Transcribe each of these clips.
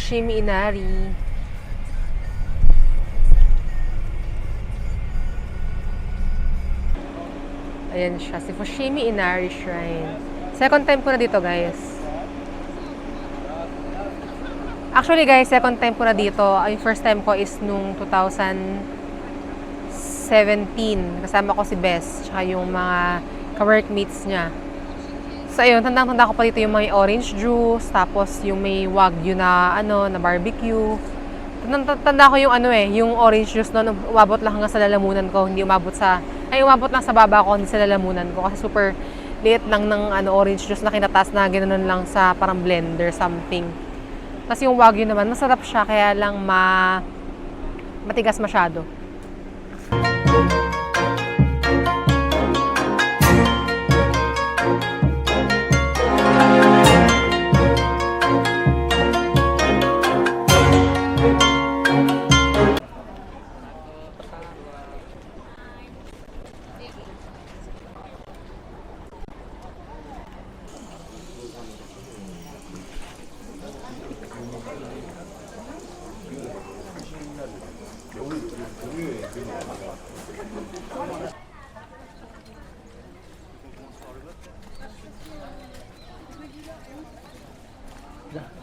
Fushimi Inari. Ayan siya, si Fushimi Inari Shrine. Second time ko na dito, guys. Actually, guys, second time ko na dito. Yung first time ko is nung 2017. Kasama ko si Bess, tsaka yung mga ka-workmates niya. So, ayun, tandang-tanda ko pa dito yung may orange juice, tapos yung may wagyu na, na barbecue. Tanda ko yung yung orange juice noon, umabot lang hanggang sa lalamunan ko, hindi umabot lang sa baba ko, hindi sa lalamunan ko, kasi super liit lang ng orange juice na kinatas na ganoon lang sa parang blender something. Tapos yung wagyu naman, masarap siya, kaya lang matigas masyado.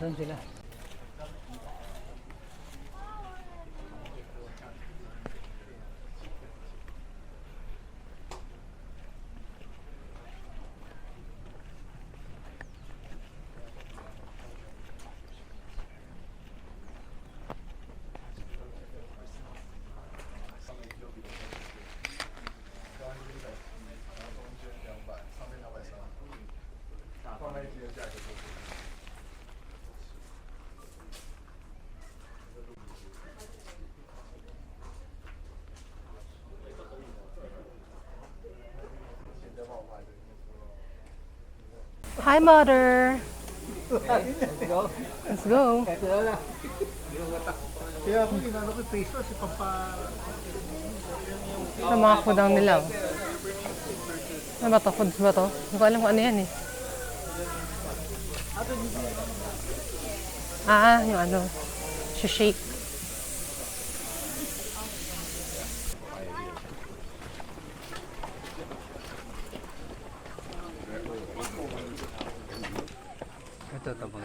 Saan sila? Hi, Mother! Let's go. Let's go! Ito na lang. Kaya ako ginano ko face wash, Ito mga kudang nila. Ano ba to? Foods ba to? Hindi ko alam kung ano yan eh. Yung shake. Ito tabang.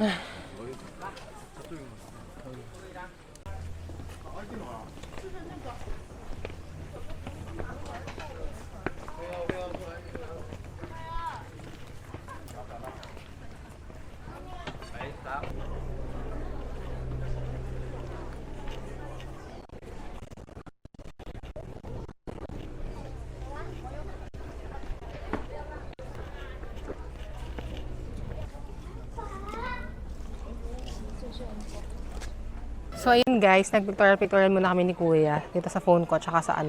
So, ayun guys, nag-pictorial muna kami ni Kuya dito sa phone ko, tsaka sa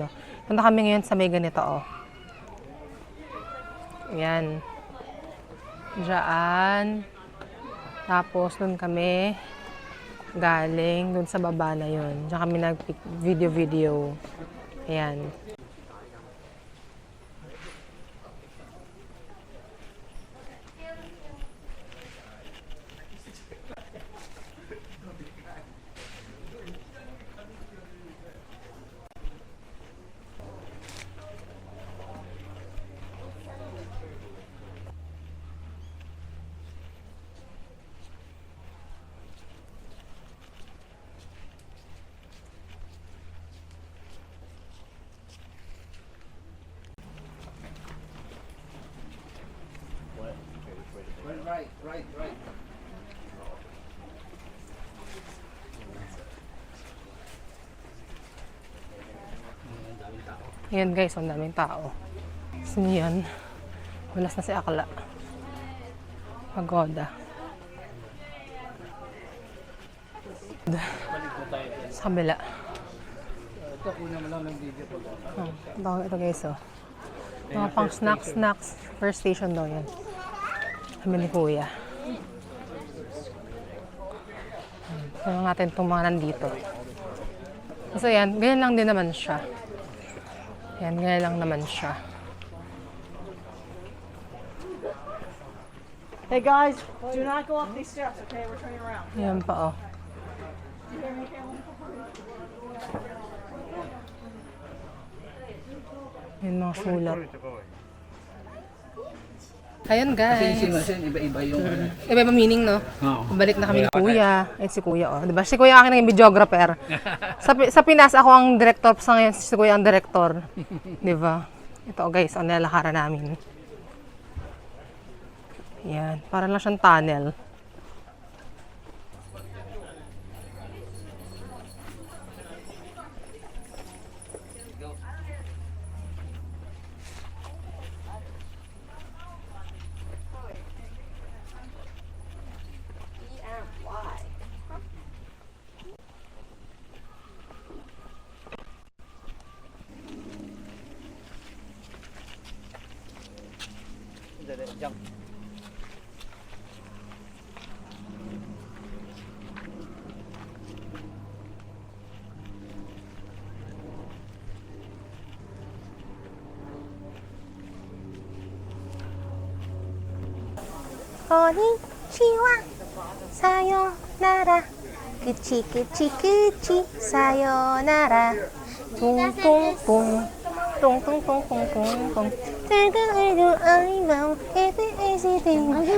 Punta kami ngayon sa may ganito, oh. Ayan. Diyan. Tapos, doon kami galing, doon sa baba na yun. Diyan kami nag-video. Ayan. Right. Ayan guys, ang daming tao. Sino yan? Walas na si Akla. Pagoda. Sa kabila. Ito kuna mo lang ng video po. Ito guys, oh. Mga pang snacks. First station daw yan. Kami ni Kuya. Tignan natin itong mga nandito. So yan, ganyan lang din naman siya. Yan, ganyan lang naman siya. Hey guys, do not go up these steps, okay? We're turning around. Yan pa, oh. Yan mga sulat. Ayun guys. Iba-iba yung Iba yung meaning, no? Oo. Balik na kami ni Kuya. Eh, si Kuya, oh. Diba? Si Kuya akin naging videographer. Sa Pinas, ako ang director. Sa ngayon, si Kuya ang director. Diba? Ito, guys, ang nilalakaran namin. Yan. Para lang siyang tunnel. jump. Konnichiwa, sayonara, kichi kichi kichi, sayonara, tung tung tung, tung tung tung tung tung tung. Ting ting ting ting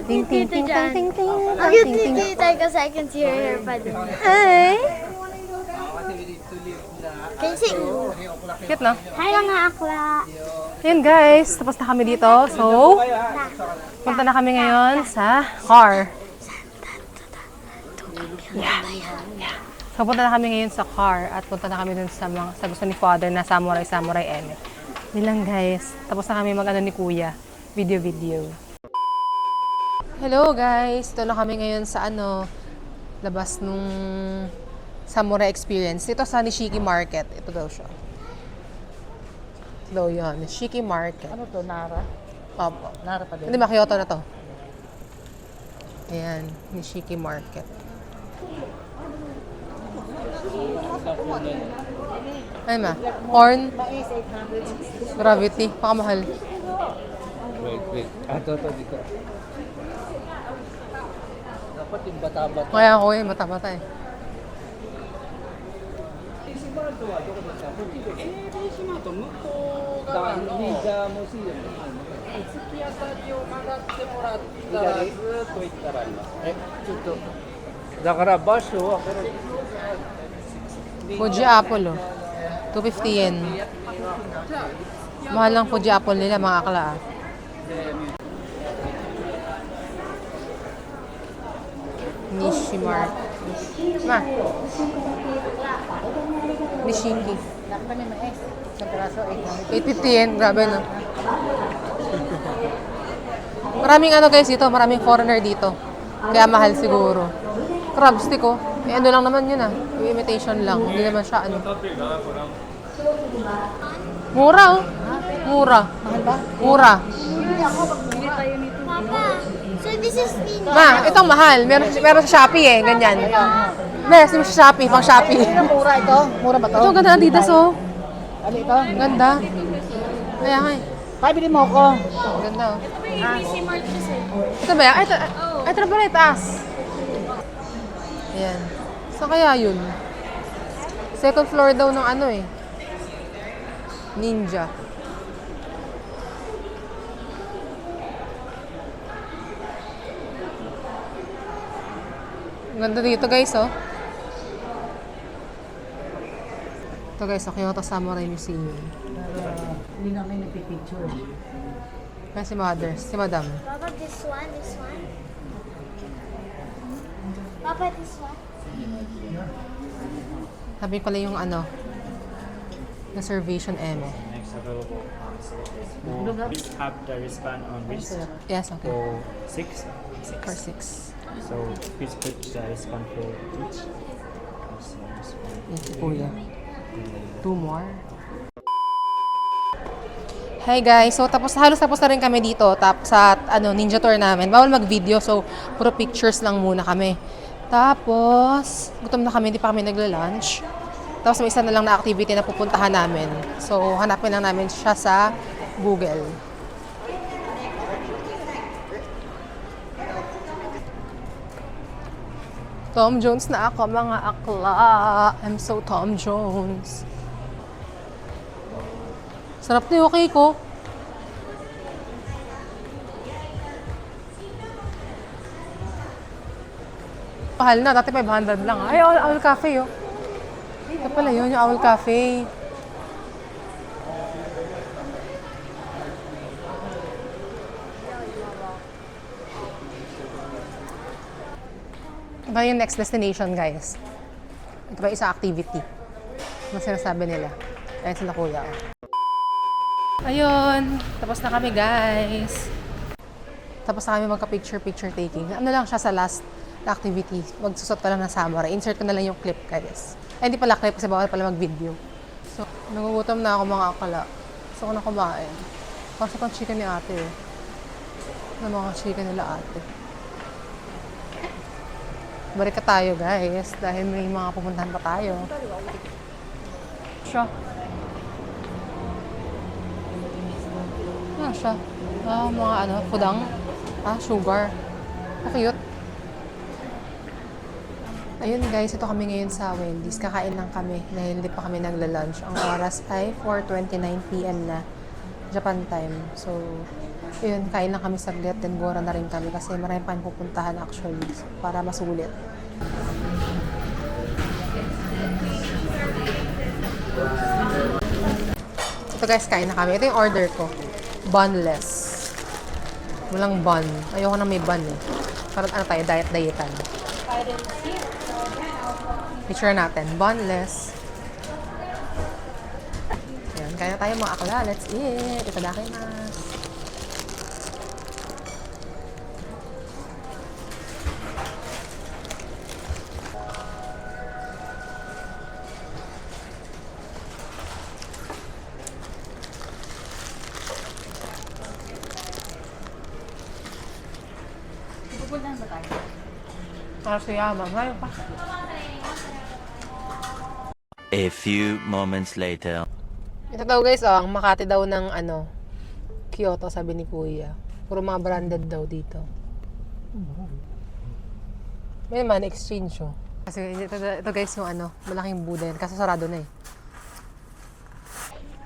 ting ting ting ting. Because I can see her hair pa dun. Hi! Can you sing? Cute, no? Hi mga akla. Yun guys, tapos na kami dito. So, punta na kami ngayon sa car. Yeah. So, punta na kami ngayon sa car at punta na kami dun sa gusto ni Father na Samurai M. Yun lang guys. Tapos na kami mag-ano ni Kuya. Video. Hello guys. Ito lang kami ngayon sa labas nung Samurai Experience. Ito sa Nishiki Market. Ito daw siya. Ito daw yun. Nishiki Market. Ano to, Nara? Opo. Nara pa din. Hindi ba, Kyoto na to. Ayan, Nishiki Market. Ano ba? Corn? Gravity? Pakamahal. Wait. Ito, dito. Dapat yung bata-bata. Kaya ako mata-mata eh. Fuji Apple oh. 250 yen. Mahal lang Fuji Apple nila mga akla ah. Nishimar. Ma. Nishiki. 850 yen. Grabe no. Maraming guys dito. Maraming foreigner dito. Kaya mahal siguro. Crab stick oh. Eh ano lang naman yun ah. Yung imitation lang. Hindi naman siya Mura oh. Mura. Mahal ba? Mura. Papa, so this is Ninja. Ma, itong mahal. Meron sa Shopee eh. Ganyan. Meron sa Shopee. Pang Shopee. Mura ito? Mura ba to? Ito ganda ng Adidas oh. Ano ito? Ganda. Kaya nga eh. Pabili mo ako. Ganda oh. Si Mark kasi. Ito ba yan? Ay, ito na pala itaas. Ayan. Saan kaya yun? Second floor daw ng Ninja. Ganda dito guys oh. Ito guys, sa Kyoto Samurai Museum. Hindi namin nagpipicture. Kaya si Madam. Papa, this one. Papa, this one. Sabi pala yung reservation M. Next available will have the wristband on wrist Yes, okay. for 6. For 6. So please put the wristband for each. Yes, kuya. 2 more. Hi guys, so halos tapos na rin kami dito sa ninja tour namin. Bawal mag-video, so puro pictures lang muna kami. Tapos, gutom na kami, hindi pa kami nagla-lunch. Tapos may isa na lang na activity na pupuntahan namin. So, hanapin lang namin siya sa Google. Tom Jones na ako, mga akla. I'm so Tom Jones. Sarap na yung cake ko. Mahal na, dati 500 lang. Ay, Owl Cafe, oh. Ito pala yun, yung Owl Cafe. Ito yung next destination, guys. Ito pa isang activity. Ano sinasabi nila? Ayun sila kuya. Ayun, tapos na kami, guys. Tapos na kami magka-picture taking. Ano lang siya sa last activity. Magsusot ka lang ng samurai. Insert ko na lang yung clip, guys. Ay, hindi pala clip kasi bawal pala mag-video. So, nagugutom na ako mga akala. Gusto ko na kumain. Kasi pang chicken ni ate, eh. Ng mga chicken nila ate. Balik ka tayo, guys. Dahil may mga pupuntahan pa tayo. Siya. Ano siya? Mga ano, pudang. Sugar. Cute. Ayun guys, ito kami ngayon sa Wendy's. Kakain lang kami dahil hindi pa kami nagla-lunch. Ang oras ay 4:29 PM na Japan time. So, yun, kain lang kami saglit. Then, gora na rin kami kasi marami pa pupuntahan actually para masulit. Ito guys, kain na kami. Ito yung order ko. Bunless. Walang bun. Ayoko na may bun eh. Parang ano tayo, diet-dietan. Picture natin. Bunless. Ayan, kaya tayo mga akla. Let's eat. Itadakimasu. Yama. Ngayon pa. A few moments later. Ito daw guys, ang Makati daw ng Kyoto, sabi ni Kuya. Puro mga branded daw dito. May naman, exchange oh. Kasi ito guys yung malaking Buddha yan. Kaso sarado na eh.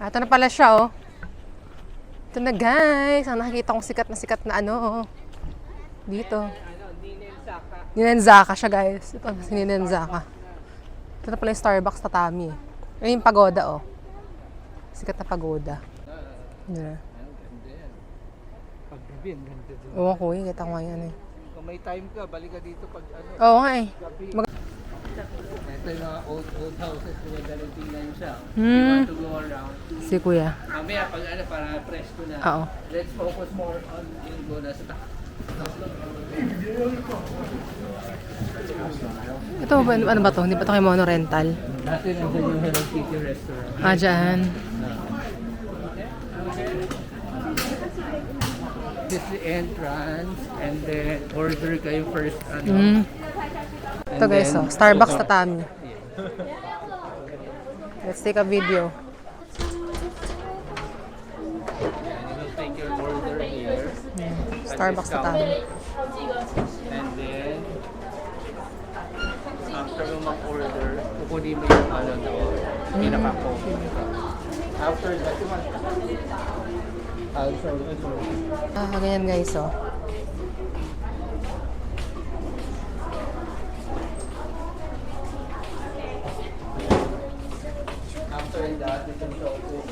Ito na pala siya oh. Ito na guys, ang nakikita kong sikat na dito. Ninenzaka siya guys. Ito si Ninenzaka. Ito na pala yung Starbucks tatami eh. Ayun yung pagoda oh. Sikat na pagoda. Yeah. Paggabi, ang ganda dun. Oo kuya, kita ko ngayon eh. Kung may time ka, balik ka dito pag Oo nga eh. Ito yung mga old houses, maganda tingnan siya. Hmm. To go around. Si kuya. Mamaya, pag para presko na. Oo. Let's focus more on yung go na sa Ito ano ba to? Hindi ba to kay Mono Rental? Dati nandun yung Hello Kitty restaurant. Dyan. This is the entrance and then order kayo first. Ito guys, Starbucks tatami. Let's take a video. You will take your order here. Starbucks tatami. And then, after mo mag-order, kukunin mo yung doon, pinaka-coffee. After that, I'll show you. Ganyan guys, oh. After that, you can show it.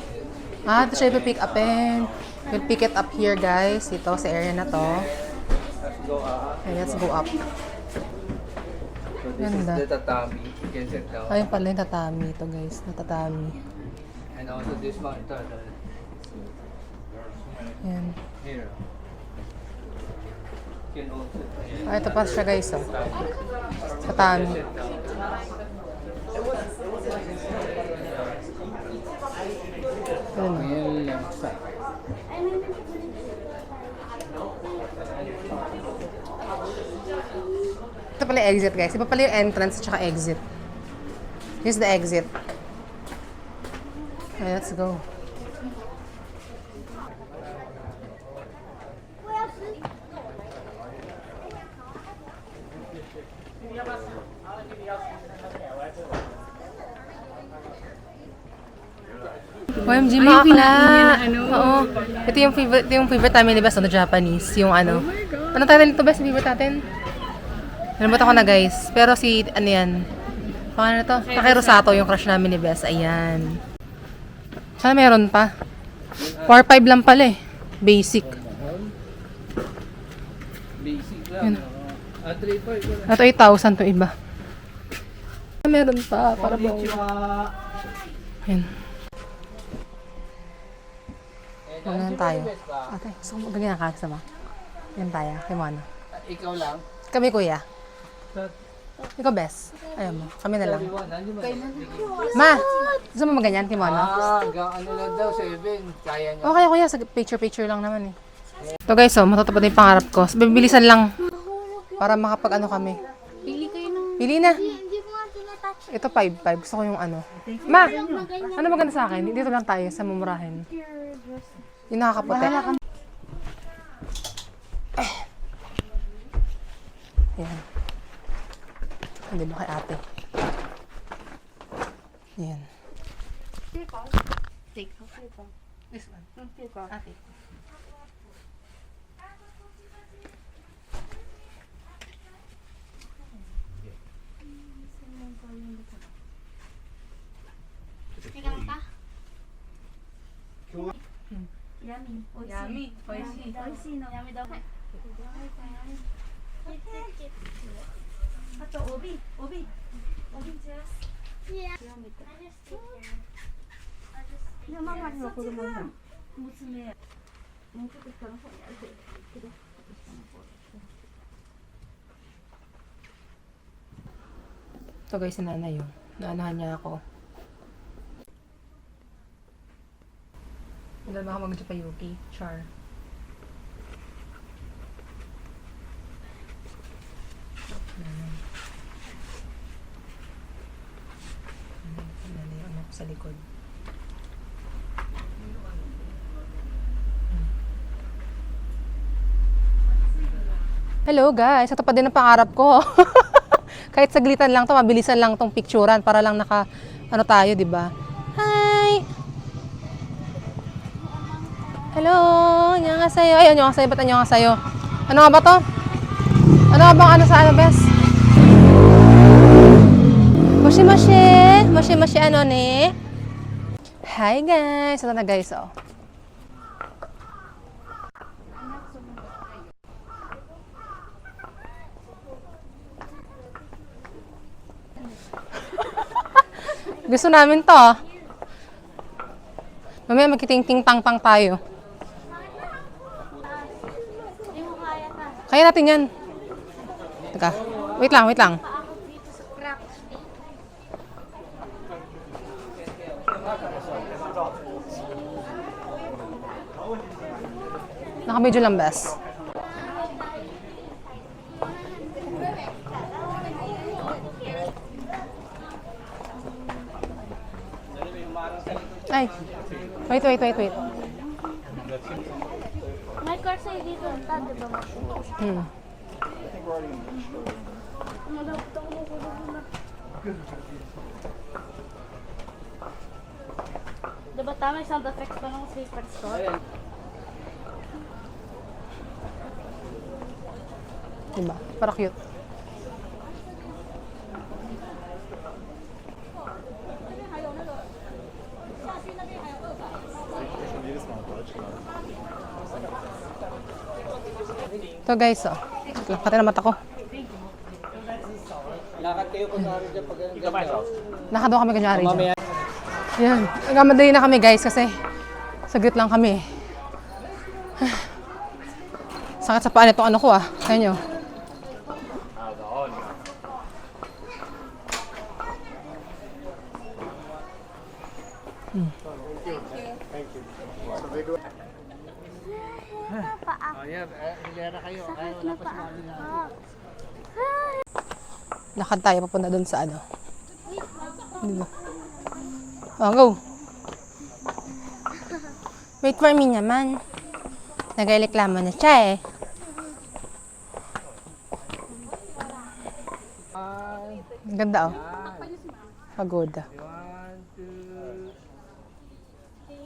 Ito siya pick upin. We'll pick it up here guys. Ito, sa area na to. Let's go up. Okay, let's go up. So this Ganda. is the tatami. You can sit down. Ayun pala yung tatami ito guys. Na tatami. And also this one, Ayan. here. You can also Ito pa siya guys, oh. Tatami. sit down. Ayan. Ayan lang sa. Ito pala yung exit guys. Iba pala yung entrance at saka exit. Here's the exit. Okay, let's go. OMG, Ay, makakla. kinain niya na ano. Oo. Ito yung favorite namin ni Bes, ano, Japanese. Yung ano. Oh my God. Anong title nito, Bes? Favorite natin? Nalimutan ko na, guys. Pero si, ano yan? Pangalan na to? Takero Sato, yung crush namin ni Bes. Ayan. Sana meron pa. 4-5 lang pala eh. Basic. Basic lang. 3-5 wala. Ito 8,000 to iba. Meron pa. Para ba? Ayan. Magandang tayo. Ate, gusto mo ganyan ka sama? Yan tayo. Kay Moana. Ikaw lang? Kami kuya. Ikaw best. Ayaw mo. Kami na lang. Ma! Gusto mo maganyan kay Moana? Hanggang ano lang daw, 7. Kaya niya. Okay kuya. Picture lang naman eh. Ito guys, oh, matutupad na yung pangarap ko. Bibilisan lang. Para makapag ano kami. Pili kayo ng... Pili na. Hindi mo nga tinatouch. Ito 5-5. Gusto ko yung ano. Ma! Ano maganda sa akin? Dito lang tayo sa mumurahin. Yung nakakaputi. Yan. Hindi mo kay ate. Yan. This one. Ate. Yummy. Spicy. Yummy daw. Yeah. Ito guys, si nanay yun. Naanahan niya ako. Hindi naman ako mag-Japayuki. Char. Nanay yung anak ko sa likod. Hello guys, ito pa din ang pangarap ko. Kahit saglitan lang to, mabilisan lang tong picturean para lang naka ano tayo, 'di ba? Hi. Hello, annyeonghaseyo. Ay, annyeonghaseyo, ba't annyeonghaseyo? Ano nga ba to? Ano nga bang ano sa ano, bes? Moshi moshi. Moshi moshi ano ni? Hi guys. Ito na guys, oh. Gusto namin to. Mamaya magkiting-ting-tang-tang tayo. Hindi mo kaya ka. Kaya natin yan. Teka. Wait lang. Paakot dito sa crack. Naka-medyo lang, bes. Ay. Wait. May car sa'yo dito. Di ba? Diba tama yung sound effects pa ng secret store? Diba? Para cute. Ito guys, oh. Lakatan na mata ko. Lakad kayo kung naroon dyan pag ang ganda. Nakadaw kami kanyari dyan. Mamaya. Yan. Nagmamadali na kami guys kasi saglit lang kami. Sakit sa paan itong ano ko ah. Kaya nyo. Oh, yeah. Hilera kayo. Ay, wala pa sumali na. Lakad tayo papunta doon sa ano. Dito. Oh, go. Wait for me naman. Nagreklamo na siya eh. Ang ganda oh. Pagoda. 1, 2.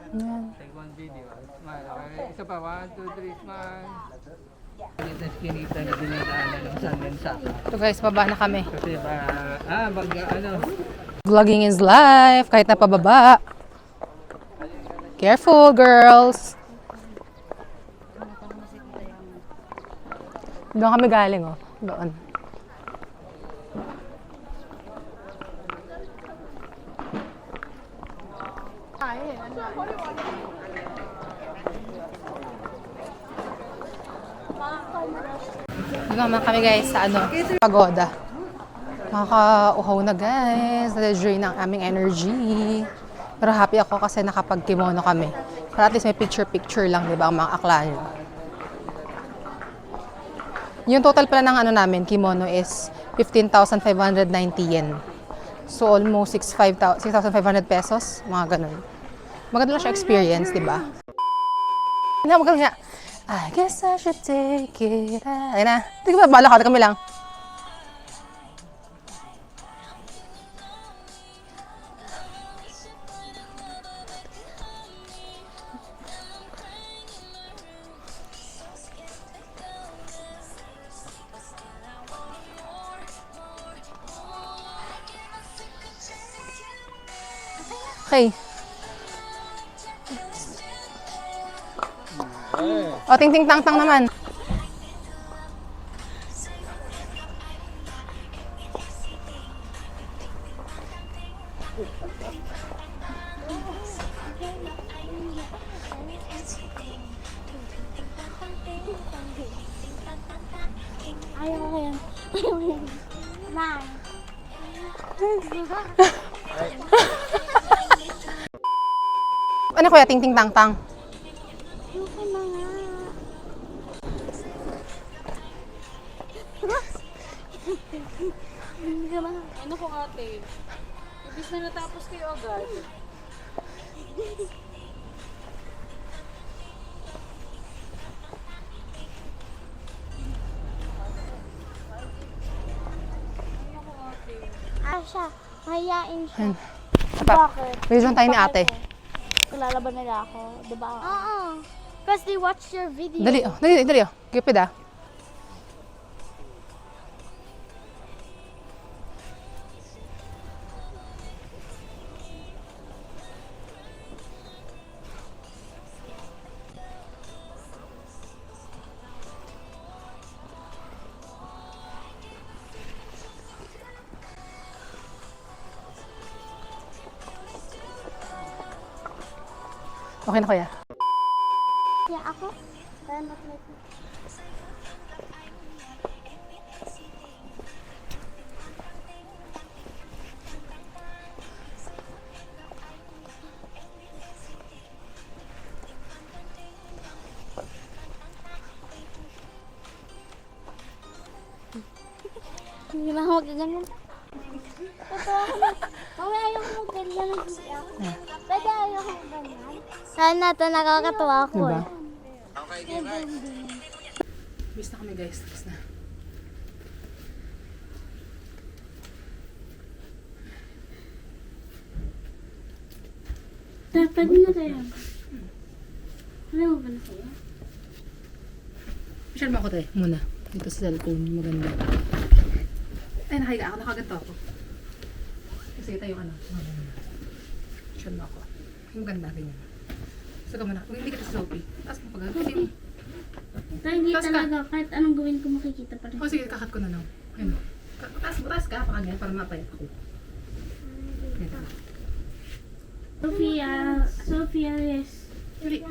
Ayan. Take one video. Smile. Okay. Isa pa. 1, 2, 3. Smile. Ito skinita na dinadaanan ng sun and sapa. So guys, baba na kami. Kasi Vlogging is life, kahit na pababa. Careful, girls. Doon kami galing, oh. Doon. Doon naman kami guys sa pagoda. Nakaka-uhaw na guys. Na-drain ang aming energy. Pero happy ako kasi nakapag-kimono kami. Para at least may picture-picture lang, di ba, ang mga akla nyo. Yung total pala ng namin, kimono is 15,590 yen. So almost 6,500 pesos. Mga ganun. Maganda lang siya experience, di ba? Maganda siya. I guess I should take it. Ayun na. Hindi ka ba, bala ka, kami lang. Okay. O, ting-ting-tang-tang naman. Ayaw ko yan. Bye. Ano kuya, ting-ting-tang-tang? Ayoko na nga. Hindi ka na. Ano po ate? Ibis na natapos kayo agad. Siya. Mahiyain siya. Yan. Apa, Bakit? reason tayo ni ate. Lalaban nila ako, di ba? Oo. Because they watched your video. Dali, oh. Dali, oh. Gipid, ah. Okay na kuya. Yeah, ako? Kaya not like me. Hindi na ako magaganon. Totoo ako na. Mami, ayaw ko magganyan. Pwede ayaw ko magganyan. Sana ito nakakatawa ako Diba? eh. Miss na kami guys. Tapos na. Pwede na tayo. Ano mo ba na sa'yo? Share mo ako tayo muna. Dito sa cellphone. Maganda. Ay, nakahiga ako. Nakaganto ako. Kasi tayo yung share mo ako. Yung maganda rin yun. Saka mo na. Kung hindi ka sa Sophie. Tapos mo pag-gagawin mo. Tayo hindi Taas ka. talaga. Kahit anong gawin ko makikita pa rin. O sige, kakat ko na lang. Ayun. Taas ka. Pakaganyan para mapayat ako. Ganyan. Sophia, yes. Dali.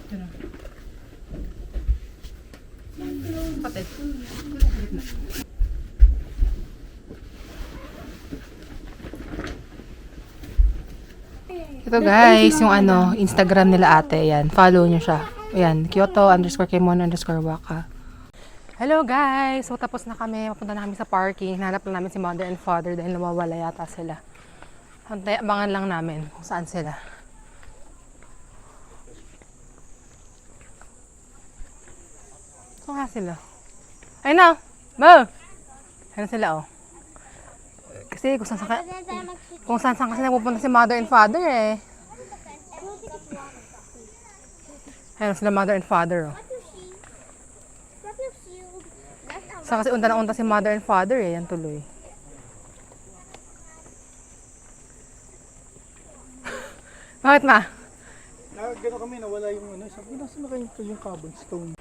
Ganun. Kapatid. Ito guys, yung Instagram nila ate. Yan, follow nyo siya. Ayan, Kyoto_Kimono_Waka. Hello guys! So tapos na kami. Mapunta na kami sa parking. Hanap lang namin si mother and father dahil nawawala yata sila. Abangan lang namin kung saan sila. So nga sila. Ayun na! Mo! Ayun sila oh. kasi kung saan Pwede na tayo mag-switch. kung saan kasi napupunta si mother and father eh. Ayun sila mother and father. Oh. Saan kasi unta na unta si mother and father eh. Yan tuloy. Bakit ma? Gano'n kami, nawala yung ano. Sabi ko, nasa na kayo yung carbon stone?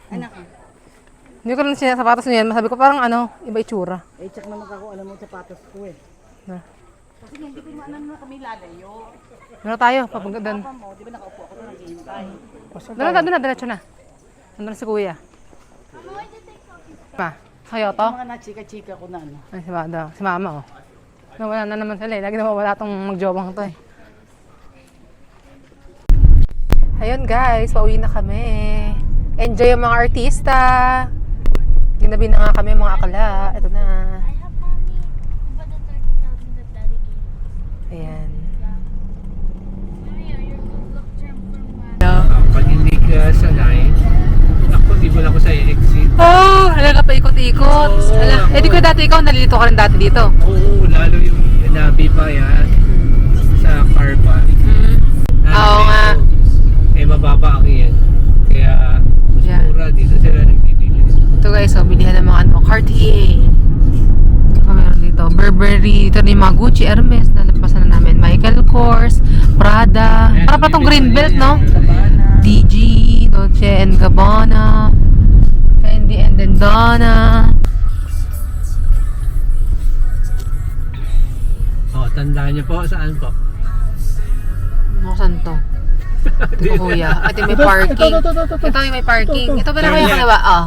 Hindi ko lang siya sapatos niyan. Masabi ko parang ano, iba itsura. Eh, check naman ako, alam mo, sapatos ko eh. Meron tayo, papagdadan. Doon na, diretso na. Nandun na si kuya. Ma, sa'yo to? Mga na-chika-chika ko na ano. Ay, si mama oh. Nawala na naman sila eh. Lagi na mawala tong magjobang to eh. Ayun guys, pauwi na kami. Enjoy yung mga artista. Ginabi na nga kami mga akala. Ito na. I have money. But the 30,000 that daddy gave. Ayan. Mommy, your good luck charm from Pag hindi ka sanay, ako, di mo na ako sa exit. Oh, halaga pa ikot-ikot. Oo. Eh di ko dati ikaw, nalilito ka rin dati dito. Oo, lalo yung nabi pa yan sa car pa. Oo nga. Eh, mababa ang yan. Kaya, mas Yan. mura dito sila nagpipili. Ito guys, so bilihan ng mga ano, Cartier. Meron dito, Burberry, ito na yung mga Gucci, Hermes, nalampasan na namin. Michael Kors, Prada. Ayan, Para pa tong green belt, no? Gabbana. DG, Dolce & Gabbana, Fendi and Donna. Oh, tandaan niyo po, saan po? Saan to? Ito kuya. Ito yung may parking. Ito yung may parking. Ito pala kaya kalawa. Ah.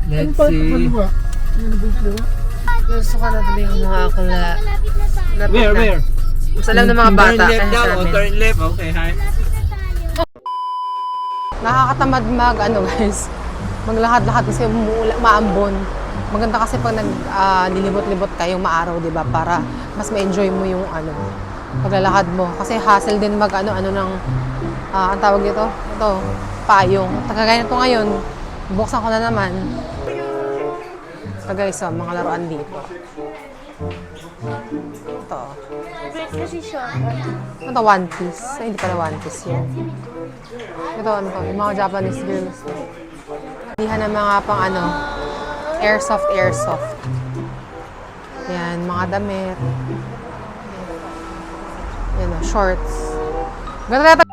Let's see. Gusto ka na tuloy yung mga akala. Malapit na tayo. Where? Mas alam ng mga bata. Turn left Kasi daw. sa Oh, amin. turn left. Okay, hi. Malapit na tayo. Nakakatamad ano guys. Maglakad-lakad kasi maambon. Maganda kasi pag nilibot-libot kayong maaraw, 'di ba? Para mas ma-enjoy mo yung paglalakad mo. Kasi hassle din ano ng ang tawag dito? Ito, payong. Kagaya nito ngayon, buksan ko na naman. So guys, mga laruan dito. Ito. Break kasi short. Ito, One Piece. Ay, hindi pala One Piece yun. Ito, ano to? Yung mga Japanese girls. Lihan ng mga pang airsoft. Yan, mga damit. Yan, shorts. Ganda